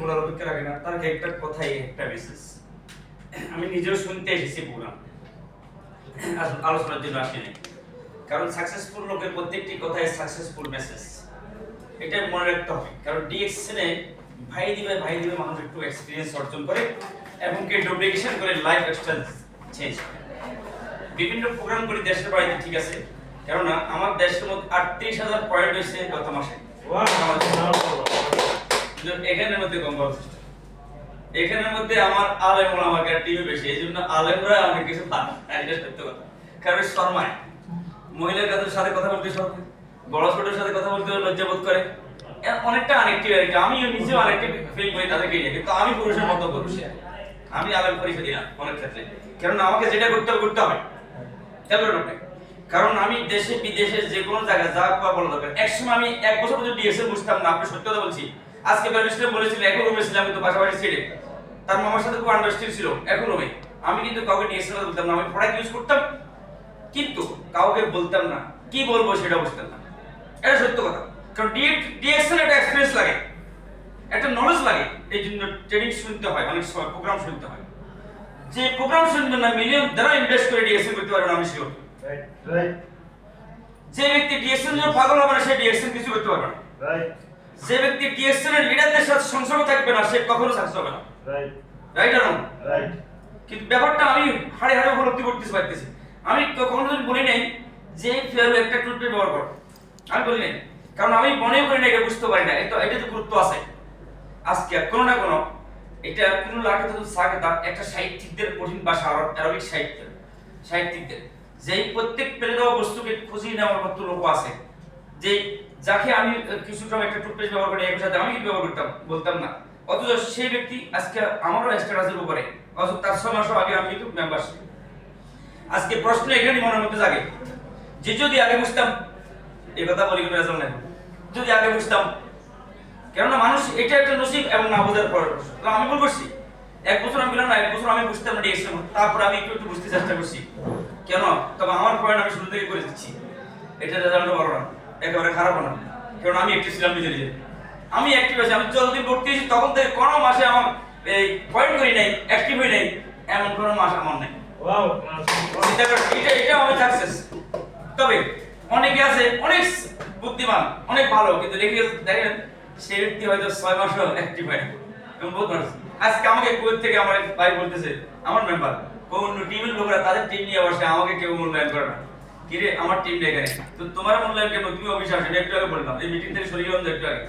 বলার অপেক্ষা রাখে না, তার একটা কথাই একটা মেসেজ। আমি নিজেও শুনতে এসেছি প্রোগ্রাম, আলোচনার জন্য আসিনি, কারণ সাকসেসফুল লোকের প্রত্যেকটি কথাই সাকসেসফুল মেসেজ, এটা মনে রাখতে হবে। কারণ ডিএক্সএনে ভাই দিবে মানুষ একটু এক্সপিরিয়েন্স অর্জন করে এবং কে ডুপ্লিকেশন করে লাইফ স্টাইল চেঞ্জ করে। বিভিন্ন প্রোগ্রাম করি দেশের বাইরে, ঠিক আছে, কেননা আমার দেশের মধ্যে ৩৮,০০০ পয়েন্ট হয়েছে গত মাসে। এখানের মধ্যে কম বড় চেষ্টা, এখানের মধ্যে আমার আলেম ওলামাকে টিমে বেশি, এই জন্য আলেমরা অনেক কিছু পান, এটা সত্য কথা। কারণ শর্মায় মহিলার কাদের সাথে কথা বলতে শর্মায়, বড় ছোটের সাথে কথা বলতে লজ্জা বোধ করে, অনেকটা আনেকটিভ আর কি। আমিও নিজেও আনেকটিভ ফিল করি তাদেরকে নিয়ে, কিন্তু আমি পুরুষের মতো পুরুষ, আমি আলেম পরিচয় দিই না অনেক ক্ষেত্রে, কারণ আমাকে যেটা করতে হবে। কারণ আমি দেশে বিদেশে যে কোনো জায়গায় যা বলা দরকার। একসময় আমি 1 বছর পর্যন্ত ডিএসএল বুঝতাম না, আপনি সত্যি কথা বলছি। আজকে ব্যারিস্টার বলেছিল এখন রুমে ছিলাম, কিন্তু পাশাপাশি ছেড়ে তার মামার সাথে খুব আন্ডারস্ট্যান্ডিং ছিল এখন রুমে। আমি কিন্তু কাউকে ডিএসএল কথা বলতাম না, আমি প্রোডাক্ট ইউজ করতাম কিন্তু কাউকে বলতাম না, কি বলবো সেটা বুঝতাম না, এটা সত্য কথা। কারণ ডিএসএল একটা এক্সপেরিয়েন্স লাগে, একটা নলেজ লাগে, এই জন্য ট্রেনিং শুনতে হয়, অনেক সময় প্রোগ্রাম শুনতে হয়। যে প্রোগ্রাম শুনবেন না, মিলিয়ন দ্বারা ইনভেস্ট করে ডিএসএল করতে পারবেন, আমি শিওর। যে ব্যক্তি ডিএসএল নিয়ে পাগল হবে না, সে ডিএসএল কিছু করতে পারবে না। যে ব্যক্তি ডিএসএল এর লিডারদের সাথে সংসর্গ থাকবে না, সে কখনো সাকসেস হবে না। রাইট আর রং? কিন্তু ব্যাপারটা আমি হাড়ে হাড়ে উপলব্ধি করতে পারতেছি। আমি কখনো বলি নাই যে ফেয়ার একটা টুথপেস্ট ব্যবহার করো, আমি বলি নাই, কারণ আমি মনে করি না, এটা বুঝতে পারি না, এটা তো গুরুত্ব আছে। আজকে কোনো না কোনো এটা কোনো লাগে তো সাকে তার একটা সাহিত্যিকদের কঠিন ভাষা, আরবিক সাহিত্যিকদের যেই প্রত্যেক পেলে দেওয়া বস্তুকে খুঁজিয়ে নেওয়ার মতো লোক আছে, যে যাকে আমি কিছু সময় একটা টুথপেস্ট ব্যবহার করি, এর সাথে আমি কি ব্যবহার করতাম বলতাম না, অথচ সেই ব্যক্তি আজকে আমারও স্ট্যাটাসের উপরে, অথচ তার 6 মাস আগে আমি ইউটিউব মেম্বারশিপ। আজকে প্রশ্ন এখানেই মনের মধ্যে জাগে যে যদি আগে বুঝতাম, এই কথা বলি কোনো রেজাল্ট নাই, যদি আগে বুঝতাম। কেননা মানুষ এটা একটা নসিব এবং না বোঝার পর আমি ভুল করছি। 1 বছর আমি গেলাম না, 1 বছর আমি বুঝতাম না ডিএক্সএল, তারপর আমি একটু বুঝতে চেষ্টা করছি। কেন? তবে আমার পয়েন্ট আমি শুরু থেকে করে দিচ্ছি, এটা রেজাল্ট ভালো না, একেবারে খারাপ না, কারণ আমি অ্যাক্টিভ ছিলাম নিজে। আমি অ্যাক্টিভ আছি, আমি যতদিন ভর্তি হয়েছি তখন থেকে কোনো মাসে আমার এই পয়েন্ট করি নাই, অ্যাক্টিভ হই নাই, এমন কোনো মাস আমার নাই। এটা আমি সাকসেস। তবে অনেকে আছে অনেক বুদ্ধিমান, অনেক ভালো, কিন্তু দেখেন সেই ব্যক্তি হয়তো 6 মাসও অ্যাক্টিভ হয় না। এবং বহুত মানুষ আজকে আমাকে কোয়েত থেকে আমার ভাই বলতেছে, আমার মেম্বার কোন টিমের লোকরা তাদের টিম নিয়ে বসে, আমাকে কেউ মূল্যায়ন করে না। কি রে আমার টিম এখানে, তো তোমার মূল্যায়ন কেন? তুমি অফিসে আসেন, একটু আগে বললাম এই মিটিং থেকে সরে গেলাম একটু আগে,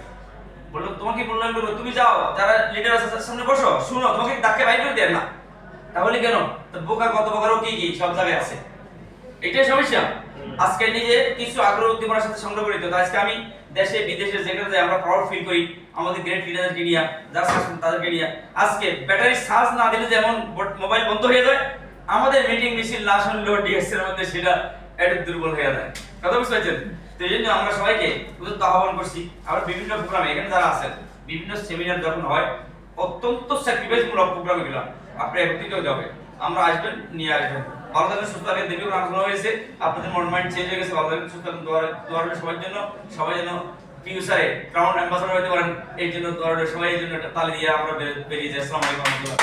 বললো তোমাকে মূল্যায়ন করবো, তুমি যাও যারা লিডার আছে তাদের সামনে বসো, শুনো, তোমাকে ডাকে বাইরে করে দেন না। তাহলে কেন? তো বোকা কত প্রকারও কি সব জায়গায় আছে, এটাই সমস্যা। আজকে নিজে কিছু আগ্রহ উদ্দীপনার সাথে সংগ্রহ করি, তো আজকে আমি দেশে বিদেশে যেখানে যাই আমরা প্রাউড ফিল করি আমাদের গ্রেট লিডারদেরকে নিয়ে, যারা তাদেরকে নিয়ে। আজকে ব্যাটারি চার্জ না দিলে যেমন মোবাইল বন্ধ হয়ে যায়, আমাদের মিটিং মিছিল না শুনলেও ডিএক্সের মধ্যে সেটা একটু দুর্বল হয়ে যায়। কথা বুঝতে পারছেন? তো এই জন্য আমরা সবাইকে উদ্যোক্তা আহ্বান করছি। আমরা বিভিন্ন প্রোগ্রামে এখানে যারা আছেন, বিভিন্ন সেমিনার যখন হয়, অত্যন্ত স্যাক্রিফাইসমূলক প্রোগ্রাম এগুলো, আপনি একত্রিত হতে হবে, আমরা আসবেন, নিয়ে আসবেন। ভালো থাকেন, সুস্থ থাকেন। দেখবেন আলোচনা হয়েছে, আপনাদের মন মাইন্ড চেঞ্জ হয়ে গেছে। ভালো থাকেন, সুস্থ থাকেন। দোয়া সবার জন্য, সবাই যেন ফিউচারে ক্রাউন অ্যাম্বাসাডর হতে পারেন, এই জন্য সবাই এই জন্য একটা তালি দিয়ে আমরা বেরিয়ে যাই। আসসালামু আলাইকুম।